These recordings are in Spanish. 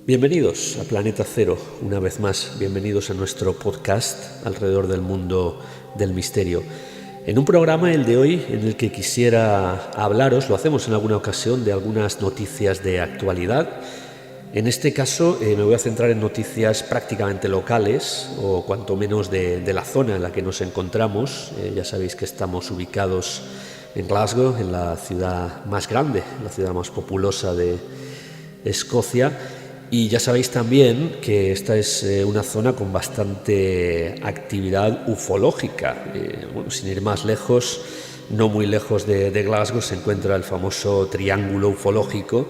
Bienvenidos a Planeta Cero, una vez más, bienvenidos a nuestro podcast alrededor del mundo del misterio. En un programa, el de hoy, en el que quisiera hablaros, lo hacemos en alguna ocasión, de algunas noticias de actualidad. En este caso me voy a centrar en noticias prácticamente locales, o cuanto menos de la zona en la que nos encontramos. Ya sabéis que estamos ubicados en Glasgow, en la ciudad más grande, la ciudad más populosa de Escocia. Y ya sabéis también que esta es una zona con bastante actividad ufológica. Sin ir más lejos, no muy lejos de Glasgow, se encuentra el famoso triángulo ufológico,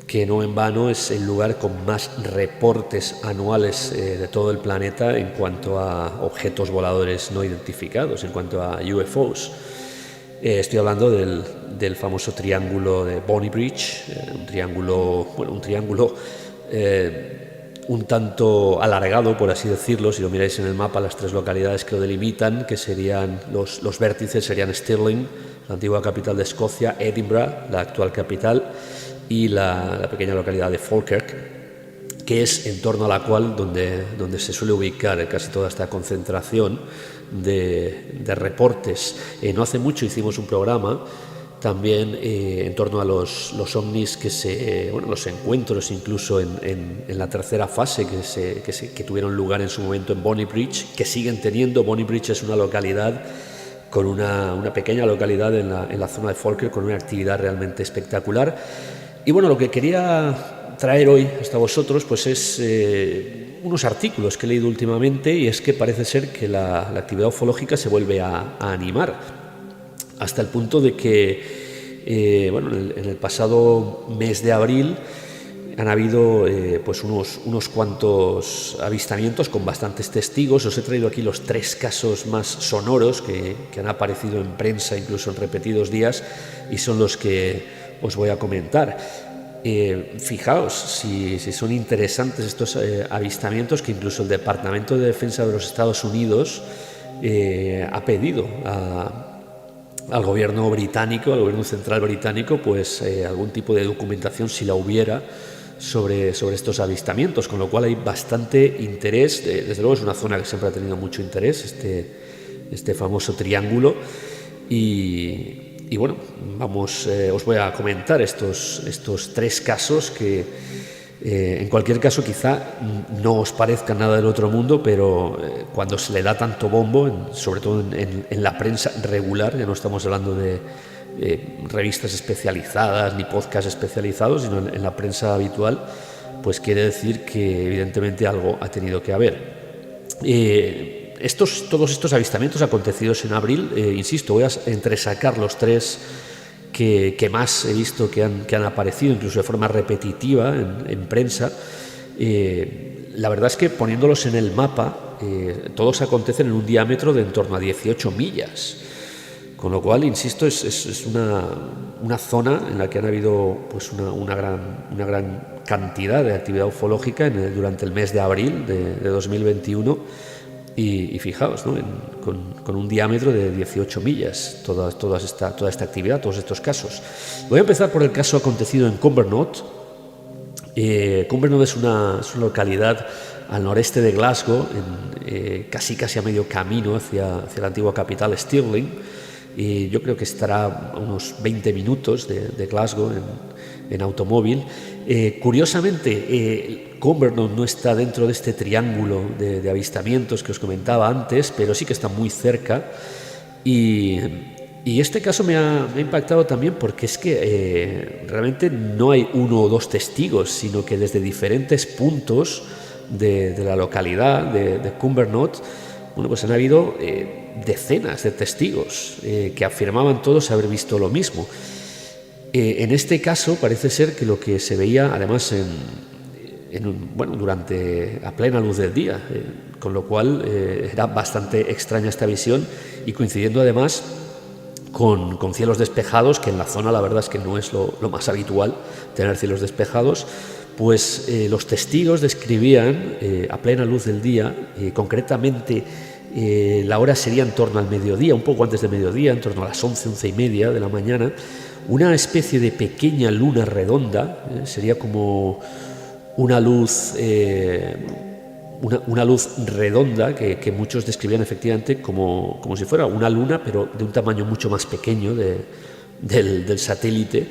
que no en vano es el lugar con más reportes anuales de todo el planeta en cuanto a objetos voladores no identificados, en cuanto a UFOs. Estoy hablando del famoso triángulo de Bonnybridge, un triángulo un tanto alargado, por así decirlo. Si lo miráis en el mapa, las tres localidades que lo delimitan, que serían los vértices, serían Stirling, la antigua capital de Escocia, Edinburgh, la actual capital, y la pequeña localidad de Falkirk, que es en torno a la cual donde se suele ubicar casi toda esta concentración de reportes. No hace mucho hicimos un programa también en torno a los ovnis los encuentros incluso en la tercera fase que tuvieron lugar en su momento en Bonnybridge, que siguen teniendo. Bonnybridge es una localidad con una pequeña localidad en la zona de Falkirk con una actividad realmente espectacular. Y bueno, lo que quería traer hoy hasta vosotros pues es unos artículos que he leído últimamente, y es que parece ser que la actividad ufológica se vuelve a animar, hasta el punto de que en el pasado mes de abril han habido pues unos cuantos avistamientos con bastantes testigos. Os he traído aquí los 3 casos más sonoros que han aparecido en prensa, incluso en repetidos días, y son los que os voy a comentar. Fijaos si son interesantes estos avistamientos, que incluso el Departamento de Defensa de los Estados Unidos ha pedido al gobierno británico, al gobierno central británico, pues algún tipo de documentación, si la hubiera, sobre estos avistamientos, con lo cual hay bastante interés. Desde luego es una zona que siempre ha tenido mucho interés, este famoso triángulo, y bueno, os voy a comentar estos 3 casos que en cualquier caso quizá no os parezca nada del otro mundo, pero cuando se le da tanto bombo, sobre todo en la prensa regular, ya no estamos hablando de revistas especializadas ni podcasts especializados, sino en la prensa habitual, pues quiere decir que evidentemente algo ha tenido que haber. Todos estos avistamientos acontecidos en abril, insisto, voy a entresacar los 3 que más he visto que han aparecido, incluso de forma repetitiva en prensa. La verdad es que poniéndolos en el mapa, todos acontecen en un diámetro de en torno a 18 millas, con lo cual, insisto, es una zona en la que han habido pues una gran cantidad de actividad ufológica durante el mes de abril de 2021. Y fijaos, ¿no? Con un diámetro de 18 millas, toda esta actividad, todos estos casos. Voy a empezar por el caso acontecido en Cumbernauld. Cumbernauld es una localidad al noreste de Glasgow, casi a medio camino hacia la antigua capital Stirling, y yo creo que estará a unos 20 minutos de Glasgow en automóvil. Curiosamente, Cumbernauld no está dentro de este triángulo de avistamientos que os comentaba antes, pero sí que está muy cerca, y este caso me ha impactado también porque es que realmente no hay 1 o 2 testigos, sino que desde diferentes puntos de la localidad de Cumbernauld, pues han habido decenas de testigos que afirmaban todos haber visto lo mismo. En este caso parece ser que lo que se veía, además a plena luz del día, con lo cual era bastante extraña esta visión, y coincidiendo además con cielos despejados, que en la zona la verdad es que no es lo más habitual tener cielos despejados. Pues los testigos describían a plena luz del día, concretamente la hora sería en torno al mediodía, un poco antes de mediodía, en torno a las 11:30 de la mañana, una especie de pequeña luna redonda, sería como una luz redonda que muchos describían efectivamente como si fuera una luna, pero de un tamaño mucho más pequeño del satélite,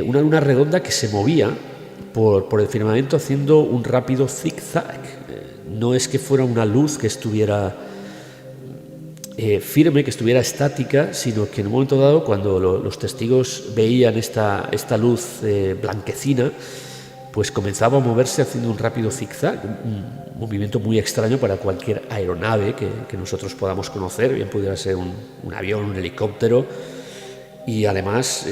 una luna redonda que se movía por el firmamento haciendo un rápido zigzag. No es que fuera una luz que estuviera firme, que estuviera estática, sino que en un momento dado, cuando los testigos veían esta luz blanquecina, pues comenzaba a moverse haciendo un rápido zigzag, un movimiento muy extraño para cualquier aeronave que nosotros podamos conocer, bien pudiera ser un avión, un helicóptero, y además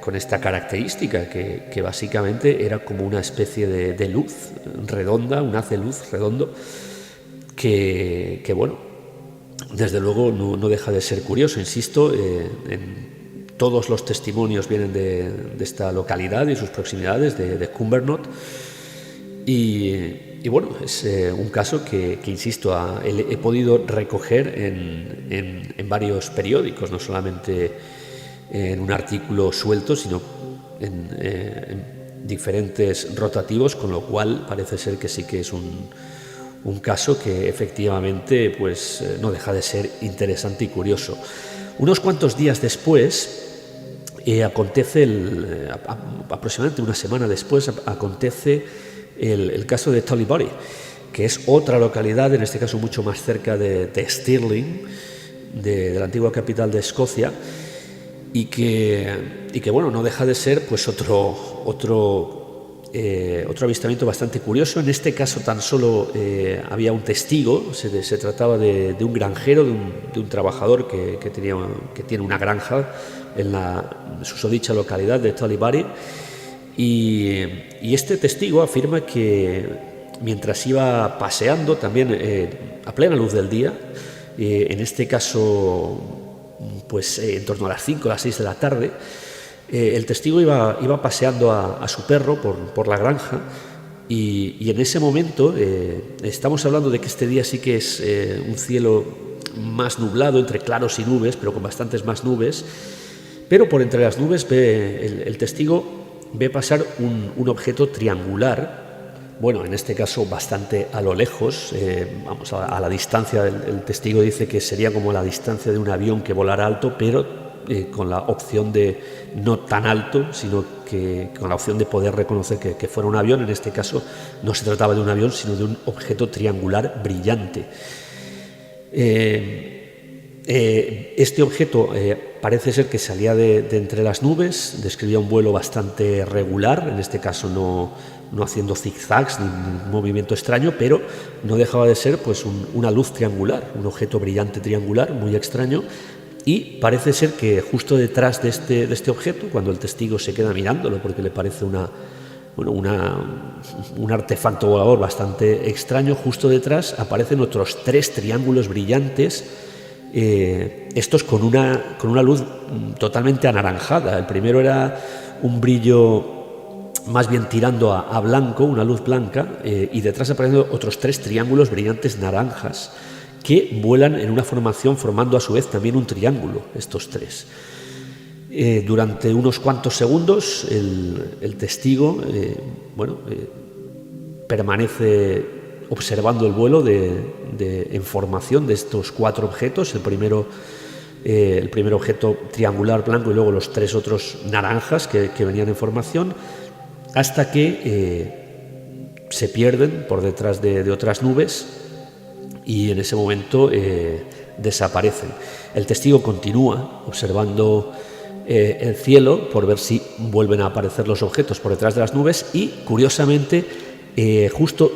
con esta característica que básicamente era como una especie de luz redonda, un haz de luz redondo, que bueno, desde luego no deja de ser curioso. Insisto, todos los testimonios vienen de esta localidad y sus proximidades, de Cumbernauld, y bueno, es un caso que insisto, he podido recoger en varios periódicos, no solamente en un artículo suelto, sino en diferentes rotativos, con lo cual parece ser que sí que es un caso que efectivamente pues no deja de ser interesante y curioso. Unos cuantos días después, acontece aproximadamente una semana después, acontece el caso de Tullibody, que es otra localidad, en este caso mucho más cerca de Stirling, de la antigua capital de Escocia, y que bueno, no deja de ser pues otro avistamiento bastante curioso. En este caso tan solo había un testigo, se trataba de un granjero, de un trabajador que tiene una granja en la susodicha localidad de Tullibody, y este testigo afirma que mientras iba paseando también a plena luz del día, en este caso pues en torno a las 5 o las 6 de la tarde, el testigo iba paseando a su perro por la granja, y en ese momento, estamos hablando de que este día sí que es un cielo más nublado, entre claros y nubes, pero con bastantes más nubes, pero por entre las nubes el testigo ve pasar un objeto triangular. Bueno, en este caso bastante a lo lejos, vamos a la distancia, el testigo dice que sería como la distancia de un avión que volara alto, pero con la opción de no tan alto, sino que con la opción de poder reconocer que fuera un avión. En este caso no se trataba de un avión, sino de un objeto triangular brillante. Este objeto parece ser que salía de entre las nubes, describía un vuelo bastante regular, en este caso no haciendo zigzags ni un movimiento extraño, pero no dejaba de ser pues una luz triangular, un objeto brillante triangular muy extraño. Y parece ser que justo detrás de este objeto, cuando el testigo se queda mirándolo porque le parece un artefacto volador bastante extraño, justo detrás aparecen otros 3 triángulos brillantes, estos con una luz totalmente anaranjada. El primero era un brillo más bien tirando a blanco, una luz blanca, y detrás aparecen otros 3 triángulos brillantes naranjas que vuelan en una formación, formando a su vez también un triángulo, estos 3. Durante unos cuantos segundos el testigo permanece observando el vuelo en formación de estos 4 objetos, el primer objeto triangular blanco y luego los 3 otros naranjas que venían en formación, hasta que se pierden por detrás de otras nubes, y en ese momento desaparecen. El testigo continúa observando el cielo por ver si vuelven a aparecer los objetos por detrás de las nubes, y curiosamente justo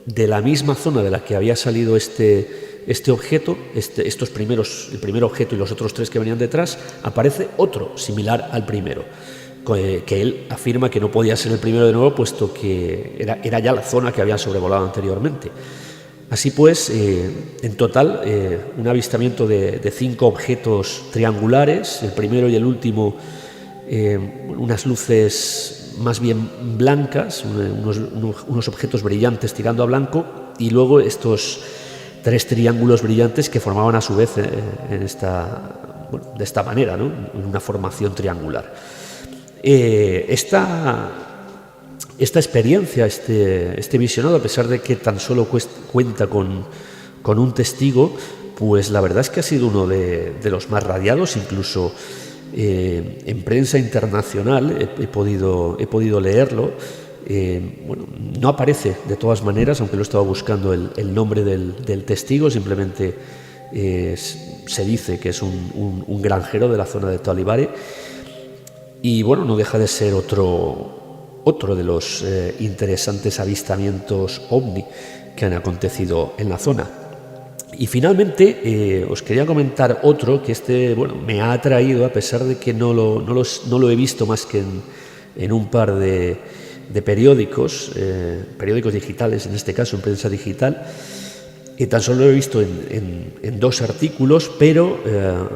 de la misma zona de la que había salido este objeto, el primer objeto y los otros 3 que venían detrás, aparece otro similar al primero, que él afirma que no podía ser el primero de nuevo, puesto que era ya la zona que habían sobrevolado anteriormente. Así pues, en total, un avistamiento de 5 objetos triangulares, el primero y el último, unas luces más bien blancas, unos objetos brillantes tirando a blanco, y luego estos 3 triángulos brillantes que formaban a su vez de esta manera, ¿no? En una formación triangular. Esta experiencia, este visionado, a pesar de que tan solo cuenta con un testigo, pues la verdad es que ha sido uno de los más radiados, incluso en prensa internacional he podido leerlo. No aparece de todas maneras, aunque lo he estado buscando, el nombre del testigo, simplemente se dice que es un granjero de la zona de Talibare, y bueno, no deja de ser otro de los interesantes avistamientos ovni que han acontecido en la zona. Y finalmente os quería comentar otro que me ha atraído, a pesar de que no lo he visto más que en un par de periódicos digitales, en este caso en prensa digital, y tan solo lo he visto en 2 artículos, pero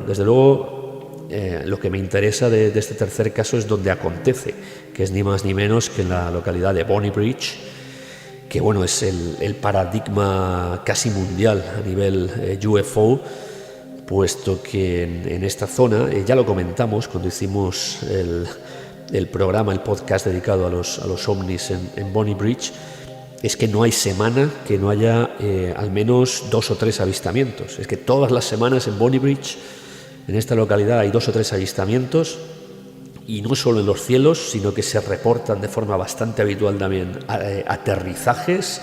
desde luego lo que me interesa de este tercer caso es donde acontece, que es ni más ni menos que en la localidad de Bonny Bridge, que bueno, es el paradigma casi mundial a nivel UFO, puesto que en esta zona, ya lo comentamos cuando hicimos el podcast dedicado a los ovnis en Bonny Bridge, es que no hay semana que no haya al menos 2 o 3 avistamientos. Es que todas las semanas en Bonny Bridge, en esta localidad, hay 2 o 3 avistamientos, y no solo en los cielos, sino que se reportan de forma bastante habitual también aterrizajes,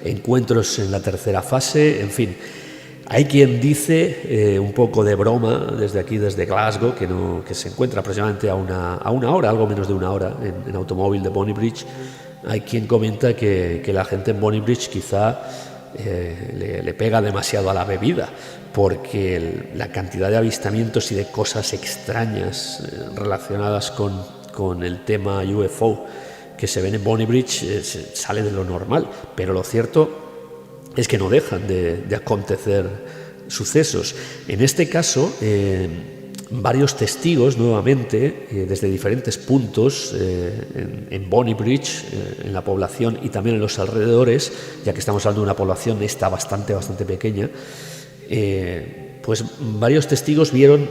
encuentros en la tercera fase, en fin. Hay quien dice, un poco de broma, desde aquí, desde Glasgow, que se encuentra aproximadamente a una hora, algo menos de una hora, en automóvil de Bonny Bridge. Hay quien comenta que la gente en Bonny Bridge quizá le pega demasiado a la bebida, porque la cantidad de avistamientos y de cosas extrañas relacionadas con el tema UFO que se ven en Bonny Bridge sale de lo normal, pero lo cierto es que no dejan de acontecer sucesos. En este caso, varios testigos nuevamente, desde diferentes puntos en Bonny Bridge, en la población y también en los alrededores, ya que estamos hablando de una población bastante pequeña, pues varios testigos vieron,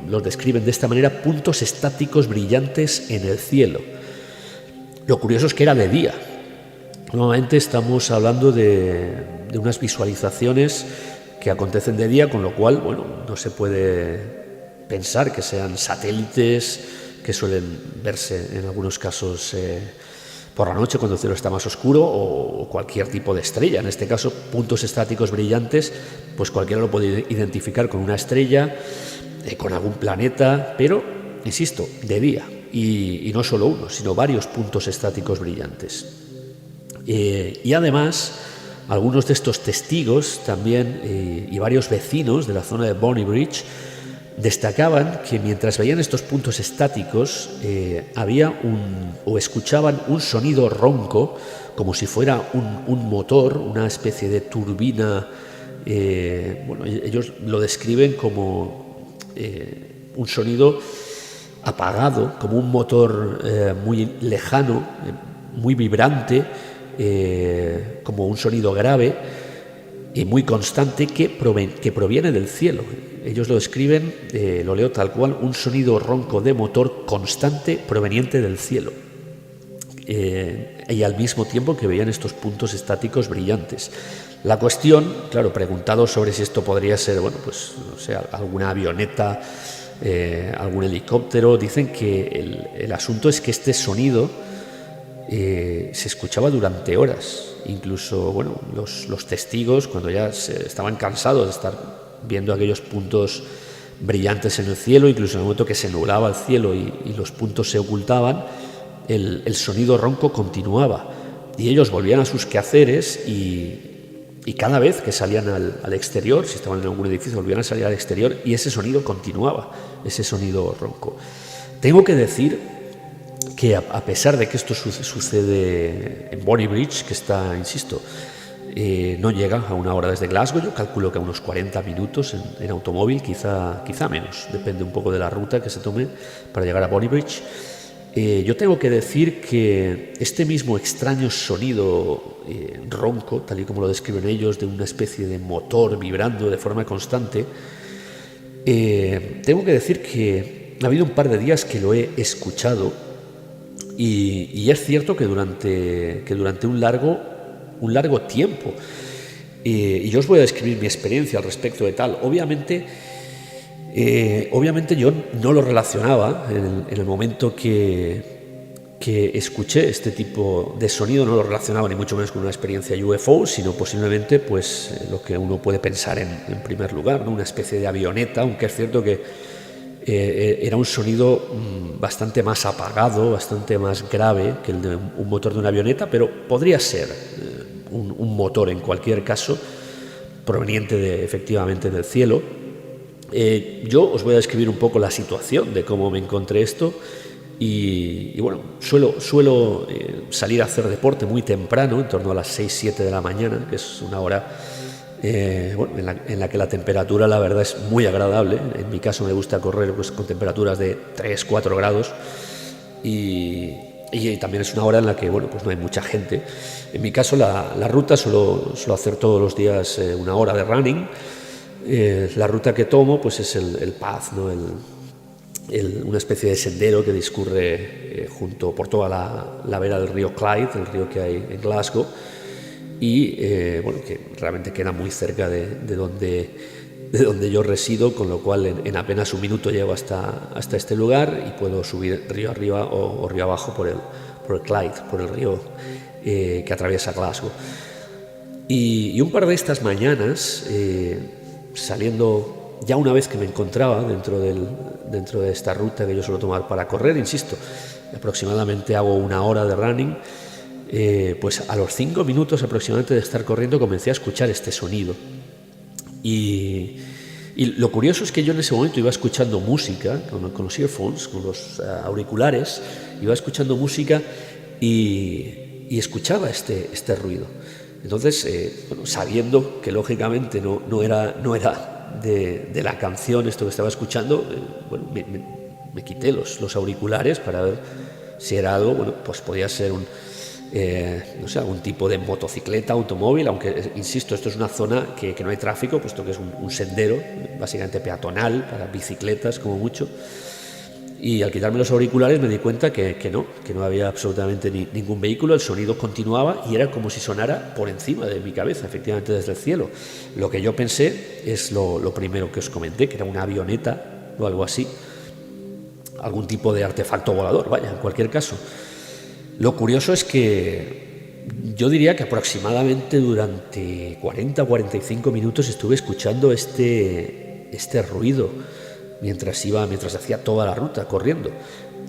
los describen de esta manera, puntos estáticos brillantes en el cielo. Lo curioso es que era de día. Nuevamente estamos hablando de unas visualizaciones que acontecen de día, con lo cual, bueno, no se puede pensar que sean satélites que suelen verse en algunos casos por la noche cuando el cielo está más oscuro, o cualquier tipo de estrella. En este caso, puntos estáticos brillantes, pues cualquiera lo puede identificar con una estrella, con algún planeta, pero, insisto, de día, y no solo uno, sino varios puntos estáticos brillantes. Y además, algunos de estos testigos también, y varios vecinos de la zona de Bonny Bridge, destacaban que mientras veían estos puntos estáticos había o escuchaban un sonido ronco, como si fuera un motor, una especie de turbina. Ellos lo describen como un sonido apagado, como un motor muy lejano, muy vibrante, como un sonido grave y muy constante que proviene del cielo. Ellos lo describen, lo leo tal cual, un sonido ronco de motor constante proveniente del cielo. Y al mismo tiempo que veían estos puntos estáticos brillantes. La cuestión, claro, preguntado sobre si esto podría ser, bueno, pues, no sé, alguna avioneta, algún helicóptero, dicen que el asunto es que este sonido se escuchaba durante horas. Incluso, bueno, los testigos, cuando ya estaban cansados de estar viendo aquellos puntos brillantes en el cielo, incluso en el momento que se nublaba el cielo y los puntos se ocultaban, el sonido ronco continuaba, y ellos volvían a sus quehaceres y cada vez que salían al exterior, si estaban en algún edificio, volvían a salir al exterior y ese sonido continuaba, ese sonido ronco. Tengo que decir que a pesar de que esto sucede en Bonnie Bridge, que está, insisto, no llega a una hora desde Glasgow. Yo calculo que a unos 40 minutos en automóvil, quizá menos, depende un poco de la ruta que se tome para llegar a Bonnie Bridge. Yo tengo que decir que este mismo extraño sonido ronco, tal y como lo describen ellos, de una especie de motor vibrando de forma constante, tengo que decir que ha habido un par de días que lo he escuchado y es cierto que durante un largo tiempo. Y yo os voy a describir mi experiencia al respecto de tal. Obviamente yo no lo relacionaba en el momento que escuché este tipo de sonido, no lo relacionaba ni mucho menos con una experiencia UFO, sino posiblemente pues lo que uno puede pensar en primer lugar, ¿no? Una especie de avioneta, aunque es cierto que era un sonido bastante más apagado, bastante más grave que el de un motor de una avioneta, pero podría ser un motor en cualquier caso, proveniente efectivamente del cielo. Yo os voy a describir un poco la situación de cómo me encontré esto y bueno, suelo salir a hacer deporte muy temprano, en torno a las 6-7 de la mañana, que es una hora en la que la temperatura, la verdad, es muy agradable. En mi caso me gusta correr pues con temperaturas de 3-4 grados y también es una hora en la que pues no hay mucha gente. En mi caso la ruta suelo hacer todos los días una hora de running. La ruta que tomo pues es el path, ¿no? Una especie de sendero que discurre por toda la vera del río Clyde, el río que hay en Glasgow, y que realmente queda muy cerca de donde yo resido, con lo cual en apenas un minuto llego hasta este lugar y puedo subir río arriba o río abajo por el Clyde, por el río que atraviesa Glasgow. Y un par de estas mañanas, saliendo ya una vez que me encontraba dentro de esta ruta que yo suelo tomar para correr, insisto, aproximadamente hago una hora de running, pues a los 5 minutos aproximadamente de estar corriendo comencé a escuchar este sonido. Y lo curioso es que yo en ese momento iba escuchando música con los earphones, con los auriculares, iba escuchando música y escuchaba este ruido. Entonces, sabiendo que lógicamente no era de la canción esto que estaba escuchando, me quité los auriculares para ver si era algo, pues podía ser algún tipo de motocicleta, automóvil, aunque, insisto, esto es una zona que no hay tráfico, puesto que es un sendero básicamente peatonal para bicicletas como mucho. Y al quitarme los auriculares me di cuenta que no había absolutamente ningún vehículo. El sonido continuaba y era como si sonara por encima de mi cabeza, efectivamente desde el cielo. Lo que yo pensé es lo primero que os comenté, que era una avioneta o algo así, algún tipo de artefacto volador, vaya, en cualquier caso. Lo curioso es que yo diría que aproximadamente durante 40 o 45 minutos estuve escuchando este ruido mientras hacía toda la ruta corriendo.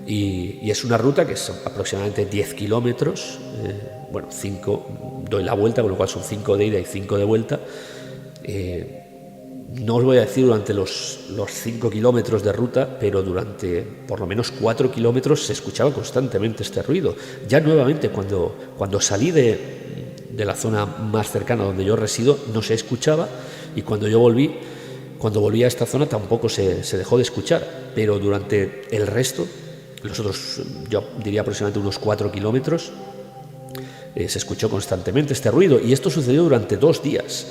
Y es una ruta que es aproximadamente 10 kilómetros, 5 doy la vuelta, con lo cual son 5 de ida y 5 de vuelta. No os voy a decir durante los 5 kilómetros de ruta, pero durante por lo menos 4 kilómetros se escuchaba constantemente este ruido. Ya nuevamente cuando salí de la zona más cercana donde yo resido no se escuchaba, y cuando volví a esta zona tampoco se dejó de escuchar, pero durante el resto, los otros, yo diría aproximadamente unos 4 kilómetros, se escuchó constantemente este ruido, y esto sucedió durante 2 días.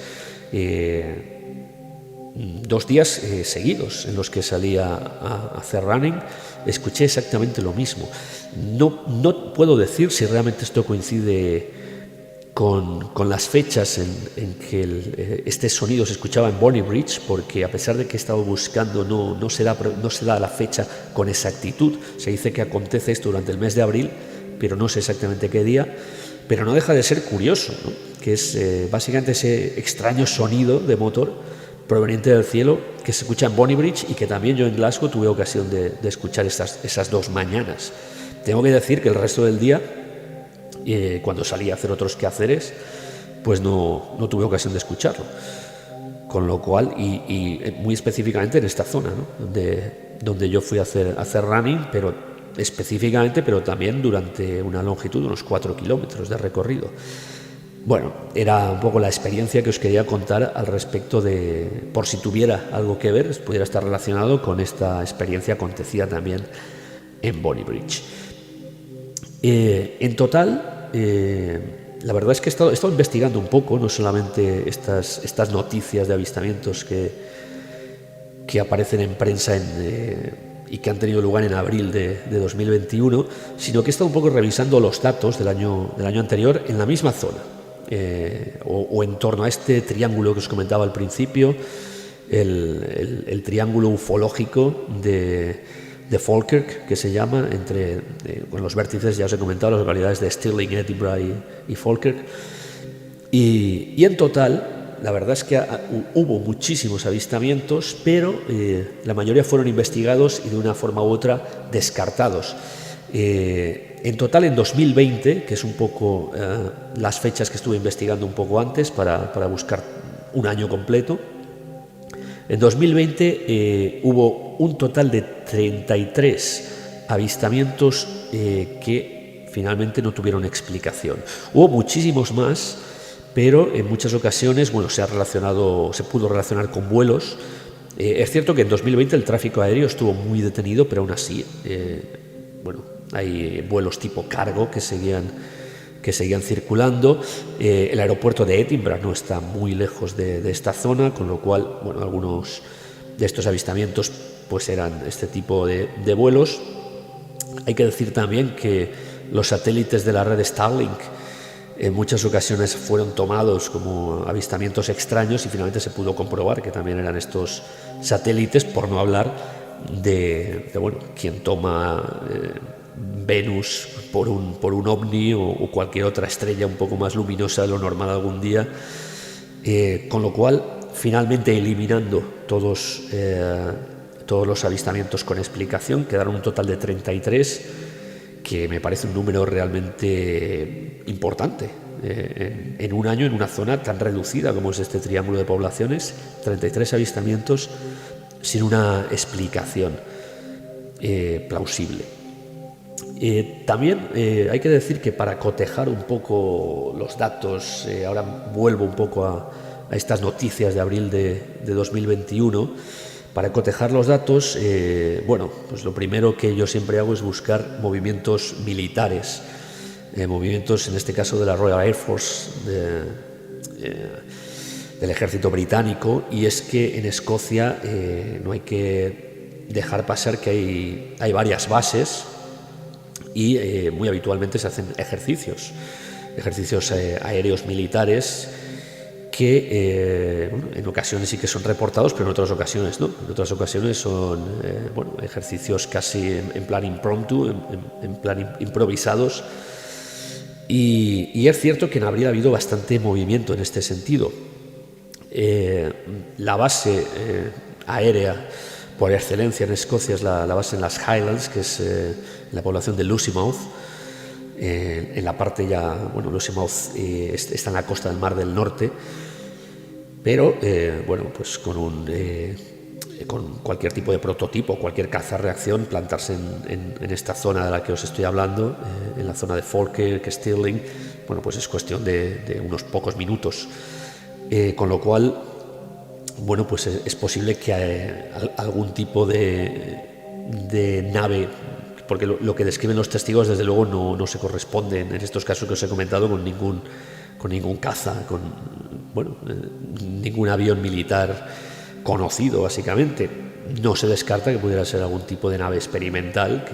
2 días seguidos en los que salí a hacer running, escuché exactamente lo mismo. No puedo decir si realmente esto coincide con las fechas en que este sonido se escuchaba en Bonnie Bridge, porque a pesar de que he estado buscando, no se da la fecha con exactitud. Se dice que acontece esto durante el mes de abril, pero no sé exactamente qué día. Pero no deja de ser curioso, ¿no? Que es básicamente ese extraño sonido de motor proveniente del cielo que se escucha en Bonnie Bridge, y que también yo en Glasgow tuve ocasión de escuchar esas 2 mañanas. Tengo que decir que el resto del día, cuando salí a hacer otros quehaceres, pues no tuve ocasión de escucharlo. Con lo cual, y muy específicamente en esta zona, ¿no? donde yo fui a hacer running, pero específicamente, pero también durante una longitud de unos 4 kilómetros de recorrido. Bueno, era un poco la experiencia que os quería contar al respecto de, por si tuviera algo que ver, pudiera estar relacionado con esta experiencia acontecida también en Bonny Bridge. En total, la verdad es que he estado investigando un poco, no solamente estas noticias de avistamientos que aparecen en prensa y que han tenido lugar en abril de 2021, sino que he estado un poco revisando los datos del año anterior en la misma zona. O en torno a este triángulo que os comentaba al principio, el triángulo ufológico de Falkirk, que se llama, con los vértices, ya os he comentado, las localidades de Stirling, Edinburgh y Falkirk. Y en total, la verdad es que hubo muchísimos avistamientos, pero la mayoría fueron investigados y de una forma u otra descartados. En total, en 2020, que es un poco las fechas que estuve investigando un poco antes para buscar un año completo, en 2020 hubo un total de 33 avistamientos que finalmente no tuvieron explicación. Hubo muchísimos más, pero en muchas ocasiones se pudo relacionar con vuelos. Es cierto que en 2020 el tráfico aéreo estuvo muy detenido, pero aún así hay vuelos tipo cargo que seguían circulando. El aeropuerto de Edinburgh no está muy lejos de esta zona, con lo cual algunos de estos avistamientos pues eran este tipo de vuelos. Hay que decir también que los satélites de la red Starlink en muchas ocasiones fueron tomados como avistamientos extraños y finalmente se pudo comprobar que también eran estos satélites, por no hablar de quien toma Venus por un ovni o cualquier otra estrella un poco más luminosa de lo normal algún día, con lo cual finalmente eliminando todos los avistamientos con explicación quedaron un total de 33, que me parece un número realmente importante en un año en una zona tan reducida como es este triángulo de poblaciones. 33 avistamientos sin una explicación plausible. También hay que decir que para cotejar un poco los datos, ahora vuelvo un poco a estas noticias de abril de 2021, para cotejar los datos, pues lo primero que yo siempre hago es buscar movimientos militares, movimientos en este caso de la Royal Air Force, del ejército británico, y es que en Escocia no hay que dejar pasar que hay varias bases y muy habitualmente se hacen ejercicios aéreos militares que en ocasiones sí que son reportados, pero en otras ocasiones no. En otras ocasiones son ejercicios casi en plan impromptu, en plan improvisados. Y es cierto que en abril ha habido bastante movimiento en este sentido. La base aérea por excelencia en Escocia es la base en las Highlands, que es la población de Lossiemouth. En la parte Lossiemouth está en la costa del Mar del Norte, pero pues con cualquier tipo de prototipo, cualquier caza-reacción, plantarse en esta zona de la que os estoy hablando, en la zona de Falkirk, Stirling, pues es cuestión de unos pocos minutos, con lo cual pues es posible que algún tipo de nave, porque lo que describen los testigos desde luego no se corresponde en estos casos que os he comentado con ningún caza, con ningún avión militar conocido básicamente. No se descarta que pudiera ser algún tipo de nave experimental,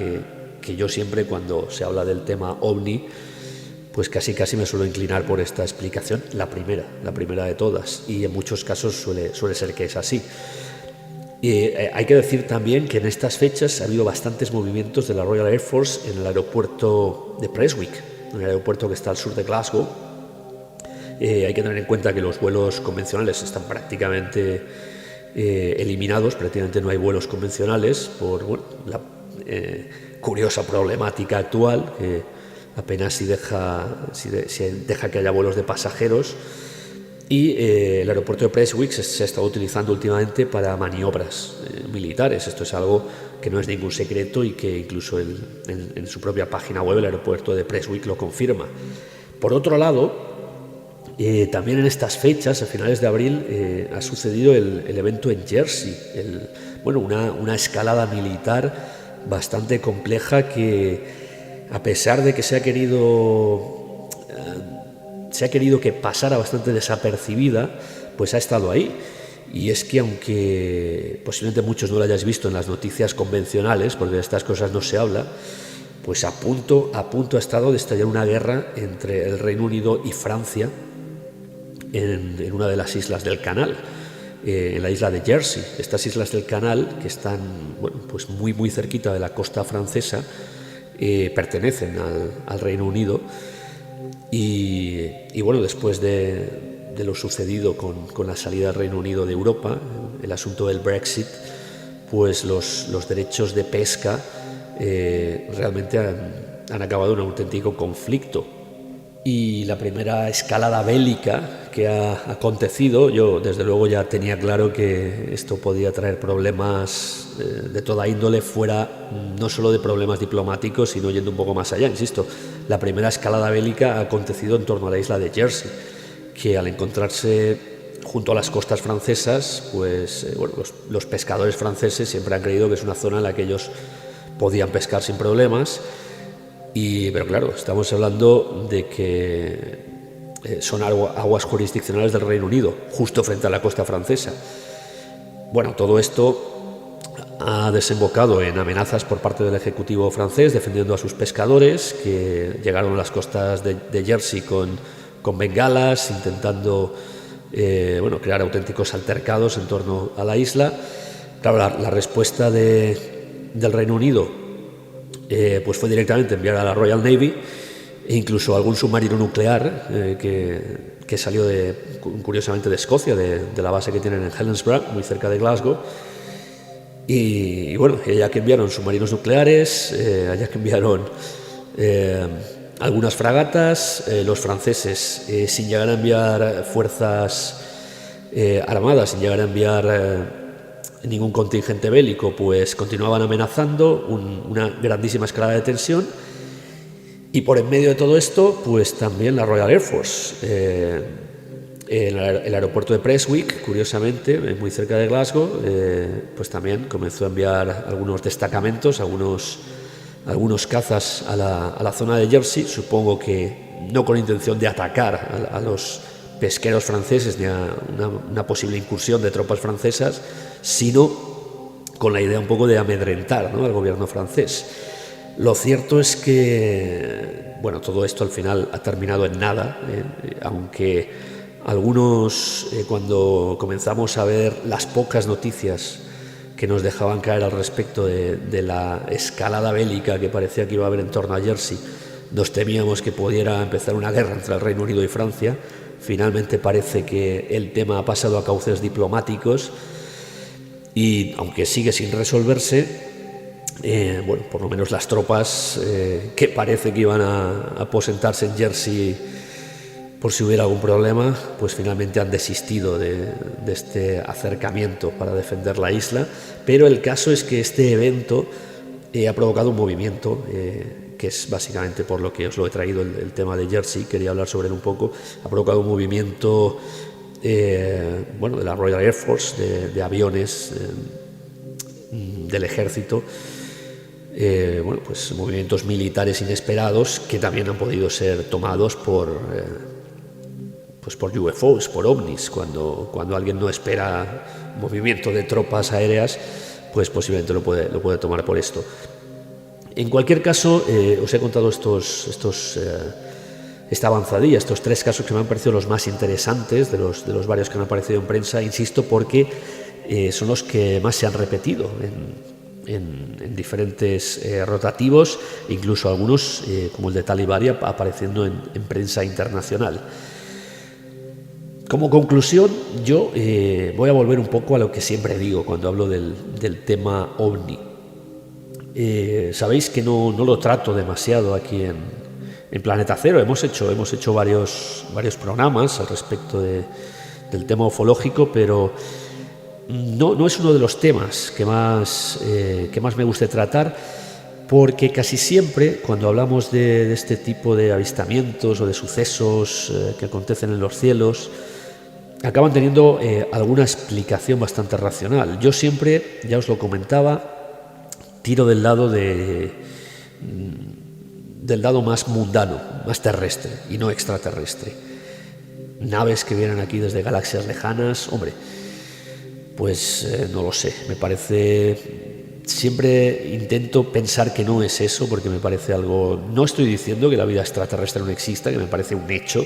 que yo siempre cuando se habla del tema OVNI pues casi me suelo inclinar por esta explicación, la primera de todas, y en muchos casos suele ser que es así. Hay que decir también que en estas fechas ha habido bastantes movimientos de la Royal Air Force en el aeropuerto de Prestwick, en el aeropuerto que está al sur de Glasgow. Hay que tener en cuenta que los vuelos convencionales están prácticamente eliminados, prácticamente no hay vuelos convencionales por la curiosa problemática actual, que apenas si deja que haya vuelos de pasajeros. Y el aeropuerto de Prestwick se ha estado utilizando últimamente para maniobras militares. Esto es algo que no es ningún secreto y que incluso en su propia página web el aeropuerto de Prestwick lo confirma. Por otro lado, también en estas fechas, a finales de abril, ha sucedido el evento en Jersey, una escalada militar bastante compleja que, a pesar de que se ha querido que pasara bastante desapercibida, pues ha estado ahí. Y es que, aunque posiblemente muchos no lo hayáis visto en las noticias convencionales, porque de estas cosas no se habla, pues a punto ha estado de estallar una guerra entre el Reino Unido y Francia en una de las islas del Canal, en la isla de Jersey. Estas islas del Canal, que están pues muy cerquita de la costa francesa, pertenecen al Reino Unido. Y bueno, después de lo sucedido con la salida del Reino Unido de Europa, el asunto del Brexit, pues los derechos de pesca realmente han acabado en un auténtico conflicto. Y la primera escalada bélica que ha acontecido, yo desde luego ya tenía claro que esto podía traer problemas de toda índole, fuera no solo de problemas diplomáticos, sino yendo un poco más allá. Insisto, la primera escalada bélica ha acontecido en torno a la isla de Jersey, que al encontrarse junto a las costas francesas, pues los pescadores franceses siempre han creído que es una zona en la que ellos podían pescar sin problemas. Pero claro, estamos hablando de que son aguas jurisdiccionales del Reino Unido, justo frente a la costa francesa. Bueno, todo esto ha desembocado en amenazas por parte del Ejecutivo francés defendiendo a sus pescadores, que llegaron a las costas de Jersey con bengalas, intentando crear auténticos altercados en torno a la isla. Claro, la respuesta del Reino Unido pues fue directamente enviar a la Royal Navy e incluso algún submarino nuclear que salió curiosamente de Escocia, de la base que tienen en Helensburgh, muy cerca de Glasgow. Y bueno, ya que enviaron submarinos nucleares, ya que enviaron algunas fragatas, los franceses, sin llegar a enviar fuerzas armadas, sin llegar a enviar ningún contingente bélico, pues continuaban amenazando, una grandísima escalada de tensión. Y por en medio de todo esto, pues también la Royal Air Force, el aeropuerto de Prestwick, curiosamente, muy cerca de Glasgow, pues también comenzó a enviar algunos destacamentos, algunos cazas a la zona de Jersey, supongo que no con intención de atacar a los pesqueros franceses ni a una posible incursión de tropas francesas, sino con la idea un poco de amedrentar, ¿no?, al gobierno francés. Lo cierto es que todo esto al final ha terminado en nada, aunque algunos, cuando comenzamos a ver las pocas noticias que nos dejaban caer al respecto de la escalada bélica que parecía que iba a haber en torno a Jersey, nos temíamos que pudiera empezar una guerra entre el Reino Unido y Francia. Finalmente parece que el tema ha pasado a cauces diplomáticos y, aunque sigue sin resolverse, por lo menos las tropas que parece que iban a aposentarse en Jersey por si hubiera algún problema, pues finalmente han desistido de este acercamiento para defender la isla. Pero el caso es que este evento ha provocado un movimiento, que es básicamente por lo que os lo he traído el tema de Jersey, quería hablar sobre él un poco. Ha provocado un movimiento de la Royal Air Force, de aviones del ejército, pues movimientos militares inesperados que también han podido ser tomados por UFOs, por ovnis. Cuando alguien no espera movimiento de tropas aéreas, pues posiblemente lo puede tomar por esto. En cualquier caso, os he contado esta avanzadilla, estos 3 casos que me han parecido los más interesantes de los varios que han aparecido en prensa, insisto, porque son los que más se han repetido en diferentes rotativos, incluso algunos, como el de Talibaria, apareciendo en prensa internacional. Como conclusión, yo voy a volver un poco a lo que siempre digo cuando hablo del tema OVNI. Sabéis que no lo trato demasiado aquí en Planeta Cero. Hemos hecho varios programas al respecto del tema ufológico, pero no es uno de los temas que más me guste tratar, porque casi siempre cuando hablamos de este tipo de avistamientos o de sucesos que acontecen en los cielos, acaban teniendo alguna explicación bastante racional. Yo siempre, ya os lo comentaba, tiro del lado más mundano, más terrestre y no extraterrestre. Naves que vienen aquí desde galaxias lejanas, hombre, pues no lo sé, me parece... Siempre intento pensar que no es eso, porque me parece algo... No estoy diciendo que la vida extraterrestre no exista, que me parece un hecho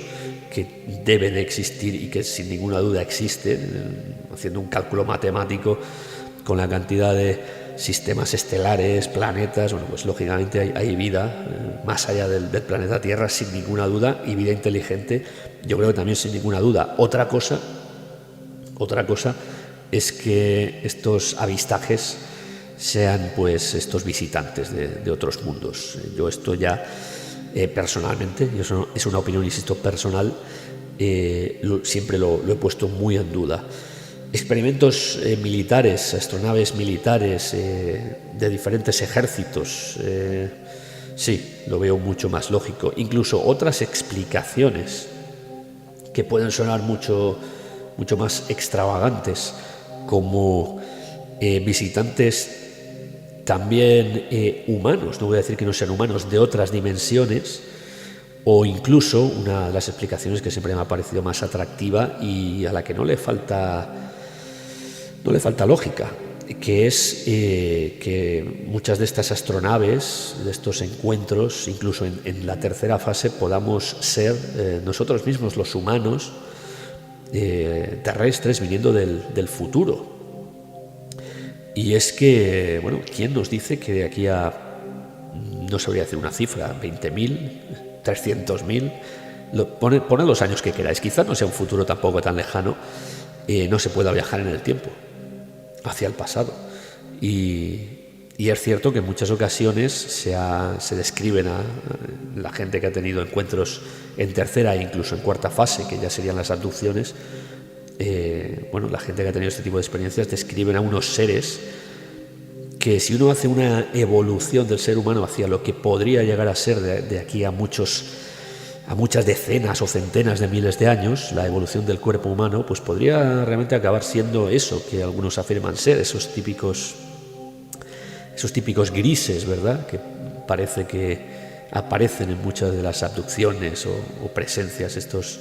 que debe de existir y que sin ninguna duda existe, haciendo un cálculo matemático con la cantidad de sistemas estelares, planetas, bueno, pues lógicamente hay vida más allá del planeta Tierra, sin ninguna duda, y vida inteligente, yo creo que también sin ninguna duda. Otra cosa es que estos avistajes sean pues estos visitantes de otros mundos. Yo esto ya personalmente, y eso es una opinión, insisto, personal, siempre lo he puesto muy en duda. Experimentos militares, astronaves militares de diferentes ejércitos, sí, lo veo mucho más lógico. Incluso otras explicaciones que pueden sonar mucho más extravagantes, como visitantes también humanos, no voy a decir que no sean humanos, de otras dimensiones, o incluso una de las explicaciones que siempre me ha parecido más atractiva y a la que no le falta lógica, que es que muchas de estas astronaves, de estos encuentros, incluso en la tercera fase, podamos ser nosotros mismos, los humanos terrestres, viniendo del futuro. Y es que, bueno, ¿quién nos dice que de aquí a, no sabría decir una cifra, 20.000, 300.000, poned los años que queráis, quizás no sea un futuro tampoco tan lejano, no se pueda viajar en el tiempo, hacia el pasado? Y es cierto que en muchas ocasiones se describen a la gente que ha tenido encuentros en tercera e incluso en cuarta fase, que ya serían las abducciones. La gente que ha tenido este tipo de experiencias describen a unos seres que, si uno hace una evolución del ser humano hacia lo que podría llegar a ser de aquí a muchas decenas o centenas de miles de años, la evolución del cuerpo humano, pues podría realmente acabar siendo eso que algunos afirman ser, esos típicos grises, ¿verdad?, que parece que aparecen en muchas de las abducciones o presencias, estos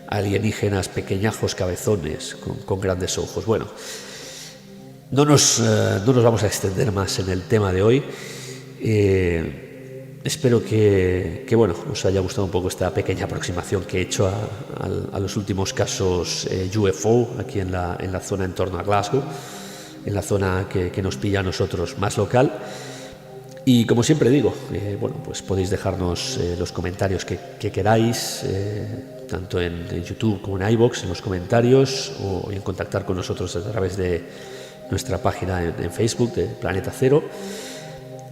alienígenas pequeñajos, cabezones, con grandes ojos. Bueno, no nos vamos a extender más en el tema de hoy. Espero que os haya gustado un poco esta pequeña aproximación que he hecho a los últimos casos UFO aquí en la zona en torno a Glasgow, en la zona que nos pilla a nosotros más local. Y como siempre digo, pues podéis dejarnos los comentarios que queráis, tanto en YouTube como en iVoox, en los comentarios, o en contactar con nosotros a través de nuestra página en Facebook de Planeta Cero.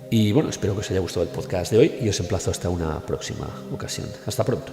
Y bueno, espero que os haya gustado el podcast de hoy y os emplazo hasta una próxima ocasión. Hasta pronto.